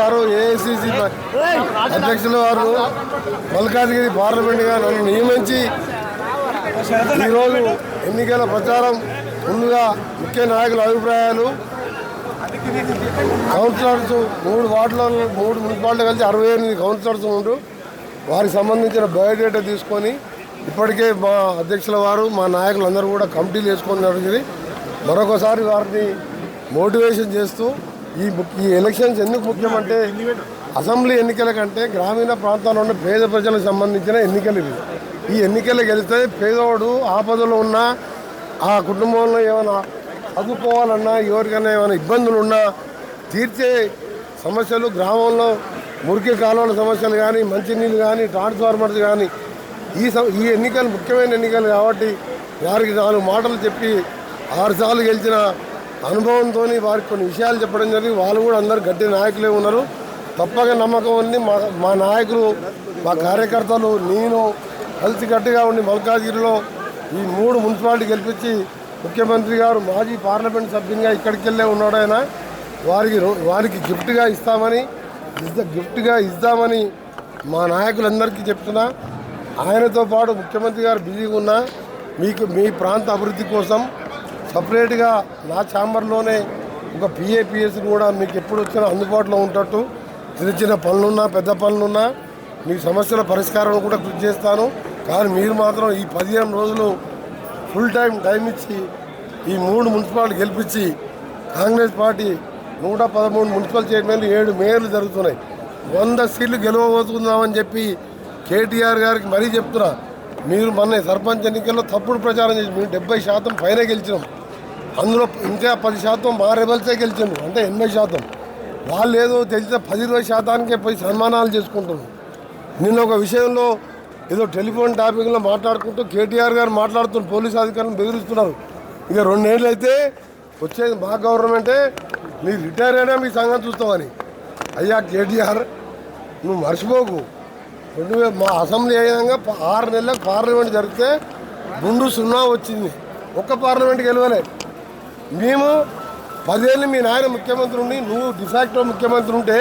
గారు ఏఐసిసి అధ్యక్షుల వారు మల్కాజ్గిరి పార్లమెంట్గా నన్ను నియమించి ఈరోజు ఎన్నికల ప్రచారం ముందుగా ముఖ్య నాయకుల అభిప్రాయాలు కౌన్సిలర్స్ 3 వార్డులలో 3 మున్సిపాలిటీ కలిసి 68 కౌన్సిలర్స్ ఉంటూ వారికి సంబంధించిన బయోడేటా తీసుకొని ఇప్పటికే మా అధ్యక్షుల వారు మా నాయకులందరూ కూడా కమిటీలు వేసుకొని జరిగింది. మరొకసారి వారిని మోటివేషన్ చేస్తూ ఈ ఎలక్షన్స్ ఎందుకు ముఖ్యమంటే అసెంబ్లీ ఎన్నికల కంటే గ్రామీణ ప్రాంతాల్లో ఉన్న పేద ప్రజలకు సంబంధించిన ఎన్నికలు ఇవి. ఈ ఎన్నికలు గెలిస్తే పేదవాడు ఆపదలో ఉన్నా ఆ కుటుంబంలో ఏమైనా చదువుకోవాలన్నా ఎవరికైనా ఏమైనా ఇబ్బందులు ఉన్నా తీర్చే సమస్యలు గ్రామంలో మురికి కాలువల సమస్యలు కానీ మంచినీళ్ళు కానీ ట్రాన్స్ఫార్మర్స్ కానీ ఈ ఎన్నికలు ముఖ్యమైన ఎన్నికలు కాబట్టి వారికి 4 మాటలు చెప్పి 6 సార్లు గెలిచిన అనుభవంతో వారికి కొన్ని విషయాలు చెప్పడం జరిగింది. వాళ్ళు కూడా అందరు గట్టి నాయకులే ఉన్నారు. తప్పక నమ్మకం ఉంది. మా నాయకులు మా కార్యకర్తలు నేను కలిసి గట్టిగా ఉండి మల్కాజ్గిరిలో ఈ 3 మున్సిపాలిటీ గెలిపించి ముఖ్యమంత్రి గారు మాజీ పార్లమెంట్ సభ్యునిగా ఇక్కడికి వెళ్ళే ఉన్నాడు. ఆయన వారికి గిఫ్ట్గా ఇస్తామని మా నాయకులందరికీ చెప్తున్నా. ఆయనతో పాటు ముఖ్యమంత్రి గారు బిజీగా ఉన్నా మీ ప్రాంత అభివృద్ధి కోసం సపరేట్గా నా ఛాంబర్లోనే ఒక పిఏపిఎస్ కూడా మీకు ఎప్పుడు వచ్చినా అందుబాటులో ఉంటట్టు చిన్న పనులున్నా పెద్ద పనులున్నా మీ సమస్యల పరిష్కారం కూడా కృషి చేస్తాను. కానీ మీరు మాత్రం ఈ 15 రోజులు ఫుల్ టైం ఇచ్చి ఈ 3 మున్సిపాలిటీ గెలిపించి కాంగ్రెస్ పార్టీ 113 మున్సిపల్ చైర్మన్లు 7 మేయర్లు జరుగుతున్నాయి. 100 సీట్లు గెలవబోతున్నామని చెప్పి కేటీఆర్ గారికి మరీ చెప్తున్నా. మీరు మొన్న సర్పంచ్ ఎన్నికల్లో తప్పుడు ప్రచారం చేసి మేము 70% పైన గెలిచినాం. అందులో ఇంకా 10% మా రెబల్సే గెలిచిండు, అంటే 80%. వాళ్ళు ఏదో తెలిసిన 10-20%కే పోయి సన్మానాలు చేసుకుంటున్నారు. నిన్న ఒక విషయంలో ఏదో టెలిఫోన్ టాపిక్లో మాట్లాడుకుంటూ కేటీఆర్ గారు మాట్లాడుతున్న పోలీసు అధికారులను బెదిరిస్తున్నారు. ఇక 2 ఏళ్ళు అయితే వచ్చేది మా గవర్నమెంటే, మీరు రిటైర్ అయినా మీ సంగతి చూస్తామని. అయ్యా కేటీఆర్, నువ్వు మర్చిపోకు. మా అసెంబ్లీ అయ్యాక 6 నెలలకు పార్లమెంట్ జరిగితే 0 వచ్చింది. ఒక్క పార్లమెంట్కి గెలవలే. మేము 10 ఏళ్ళు మీ నాయన ముఖ్యమంత్రి ఉండి నువ్వు డిఫాక్టో ముఖ్యమంత్రి ఉంటే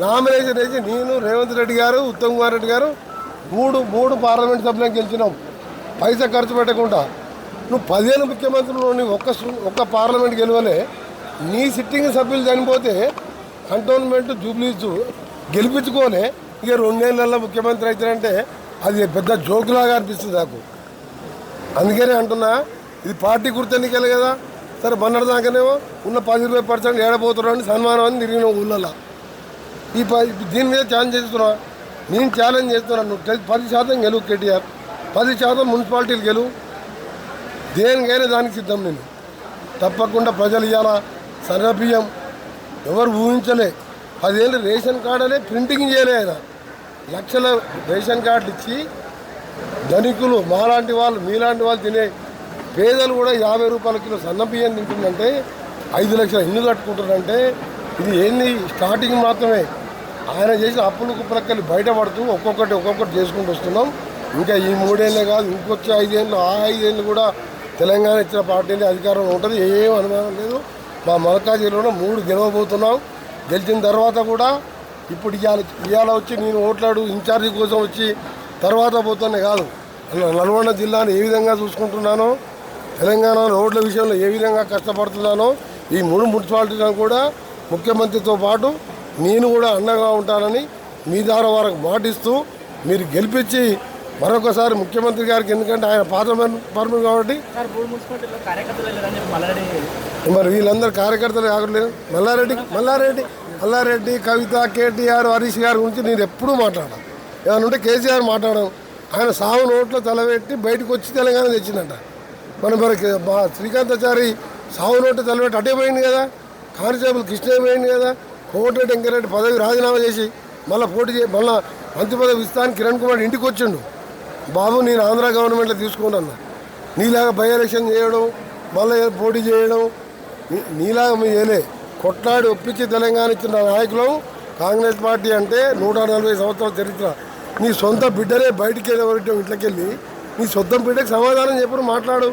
నామినేషన్ వేసి నేను రేవంత్ రెడ్డి గారు ఉత్తమ్ కుమార్ రెడ్డి గారు 3 పార్లమెంట్ సభ్యులను గెలిచినాం పైసా ఖర్చు పెట్టకుండా. నువ్వు 10 ఏళ్ళు ముఖ్యమంత్రిలో ఒక్క పార్లమెంట్ గెలవలే. నీ సిట్టింగ్ సభ్యులు చనిపోతే కంటోన్మెంట్ జూబ్లీస్ గెలిపించుకోలే. ఇక 2 ఏళ్ళల్లో ముఖ్యమంత్రి అవుతారంటే అది పెద్ద జోకులాగా అనిపిస్తుంది నాకు. అందుకనే అంటున్నా, ఇది పార్టీ గుర్తు ఎన్నికలు కదా. సరే మొన్నటిదాకానేమో ఉన్న 10-20% ఏడబోతున్నారని సన్మానం అని తిరిగిన ఊళ్ళలో దీని మీద ఛాలెంజ్ చేస్తున్నా. నేను ఛాలెంజ్ చేస్తున్నాను, నువ్వు 10% గెలువు కేటీఆర్, 10% మున్సిపాలిటీలు గెలువు, దేనికైనా దానికి సిద్ధం. నేను తప్పకుండా ప్రజలు ఇవాళ సన్నబియ్యం ఎవరు ఊహించలే. 10 ఏళ్ళు రేషన్ కార్డులే ప్రింటింగ్ చేయలే. ఆయన లక్షల రేషన్ కార్డులు ఇచ్చి ధనికులు మాలాంటి వాళ్ళు మీలాంటి వాళ్ళు తినే పేదలు కూడా 50 రూపాయల కిలో సన్నబియ్యం తింటుందంటే 5 లక్షల ఇల్లు కట్టుకుంటారంటే ఇది ఏంది స్టార్టింగ్ మాత్రమే. ఆయన చేసిన అప్పులు కుప్పలకెళ్ళి బయటపడుతూ ఒక్కొక్కటి చేసుకుంటూ వస్తున్నాం. ఇంకా ఈ 3 ఏళ్ళే కాదు, ఇంకొచ్చే 5 ఏళ్ళు, ఆ 5 ఏళ్ళు కూడా తెలంగాణ ఇచ్చిన పార్టీని అధికారంలో ఉంటుంది. ఏం అనుమానం లేదు. మా మల్కాజ్గిరిలో 3 గెలవబోతున్నాం. గెలిచిన తర్వాత కూడా ఇప్పుడు ఇవాళ వచ్చి నేను ఓట్లాడు ఇన్ఛార్జి కోసం వచ్చి తర్వాత పోతున్నా కాదు. నల్గొండ జిల్లాను ఏ విధంగా చూసుకుంటున్నానో, తెలంగాణ రోడ్ల విషయంలో ఏ విధంగా కష్టపడుతున్నానో ఈ 3 మున్సిపాలిటీలను కూడా ముఖ్యమంత్రితో పాటు నేను కూడా అండగా ఉంటానని మీ ద్వారా వారికి మాటిస్తూ మీరు గెలిపించి మరొకసారి ముఖ్యమంత్రి గారికి, ఎందుకంటే ఆయన పాత పర్మనెంట్ కాబట్టి మరి వీళ్ళందరూ కార్యకర్తలు కాకలేదు. మల్లారెడ్డి కవిత, కేటీఆర్, హరీష్ గారి గురించి నేను ఎప్పుడూ మాట్లాడాను. ఏమైనా ఉంటే కేసీఆర్ మాట్లాడడం. ఆయన సాగు నోట్లో తలబెట్టి బయటకు వచ్చి తెలంగాణ తెచ్చిందట. మరి మా శ్రీకాంతాచారి సాగు నోట్లో తలబెట్టి అటే పోయింది కదా. కానిస్టేబుల్ కృష్ణ పోయింది కదా. కోమటిరెడ్డి వెంకరెడ్డి పదవి రాజీనామా చేసి మళ్ళీ మళ్ళీ మంత్రి పదవి ఇస్తాను కిరణ్ కుమార్ ఇంటికి వచ్చిండు. బాబు నేను ఆంధ్ర గవర్నమెంట్లో తీసుకుంటున్నా, నీలాగా బై ఎలక్షన్ చేయడం మళ్ళీ పోటీ చేయడం నీలాగా మీ ఏలే కొట్లాడి ఒప్పించి తెలంగాణ ఇచ్చిన నాయకులు. కాంగ్రెస్ పార్టీ అంటే 140 సంవత్సరాల చరిత్ర. నీ సొంత బిడ్డనే బయటికి వెళ్ళవడం, ఇంట్లోకి వెళ్ళి నీ సొంత బిడ్డకి సమాధానం చెప్పు, మాట్లాడు.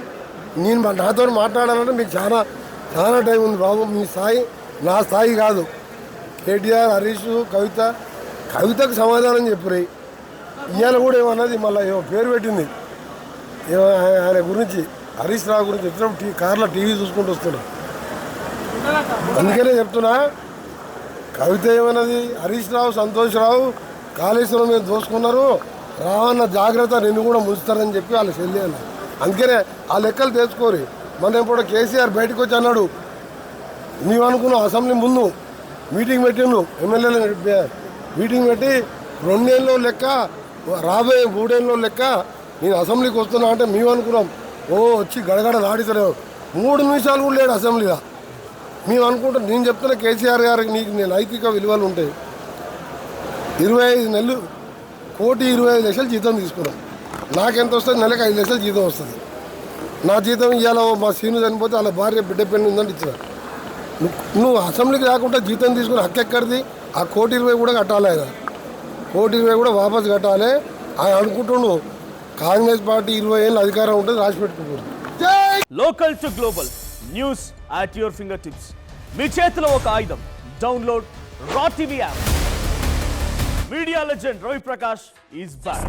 నేను నాతో మాట్లాడాలంటే మీకు చాలా టైం ఉంది బాబు. మీ స్థాయి నా స్థాయి కాదు. కేటీఆర్, హరీష్, కవితకు సమాధానం చెప్పురాయి. ఇవాళ కూడా ఏమన్నది మళ్ళీ ఏమో పేరు పెట్టింది ఆయన గురించి, హరీష్ రావు గురించి వచ్చినప్పుడు కార్లో టీవీ చూసుకుంటూ వస్తున్నాడు. అందుకనే చెప్తున్నా, కవిత ఏమన్నది, హరీష్ రావు, సంతోష్ రావు కాళేశ్వరం మీద దోసుకున్నారు, రావన్న జాగ్రత్త నిన్ను కూడా ముంచుతారని చెప్పి వాళ్ళు చెల్లి. అందుకనే ఆ లెక్కలు తెచ్చుకోరు. మన ఇప్పుడు కేసీఆర్ బయటకు వచ్చి అన్నాడు, నీవు అనుకున్నావు అసెంబ్లీ ముందు మీటింగ్ పెట్టిండు, ఎమ్మెల్యేలు మీటింగ్ పెట్టి 2 ఏళ్ళలో లెక్క, రాబోయే 3 ఏళ్ళలో లెక్క నేను అసెంబ్లీకి వస్తున్నా అంటే మేము అనుకున్నాం వచ్చి గడగడ దాడితలేవు. 3 నిమిషాలు కూడా లేడు అసెంబ్లీలో. మేము అనుకుంటాం, నేను చెప్తున్నా కేసీఆర్ గారికి నీకు నేను నైతిక విలువలు ఉంటాయి. 25 నెలలు 1,25,00,000 జీతం తీసుకున్నాం. నాకెంత వస్తుంది? నెలకు 5 లక్షలు జీతం వస్తుంది. నా జీతం ఇవాళ మా సీను చనిపోతే వాళ్ళ భార్య బిడ్డ పెళ్లి ఉందని ఇచ్చిన. నువ్వు అసెంబ్లీకి రాకుండా జీతం తీసుకుని హక్కు ఎక్కడిది? ఆ 1,20,00,000 కూడా కట్టాలి, ఆయన 1,20,00,000 కూడా వాపసు కట్టాలి. ఆయన అనుకుంటున్నాడు కాంగ్రెస్ పార్టీ 20 ఏళ్ళు అధికారం ఉంటుంది, రాసి పెట్టుకోకూడదు. Local to global news at your finger tips. మీ చేతిలో ఒక ఆయుధం. డౌన్లోడ్ రా TV app. Media legend Ravi Prakash is back.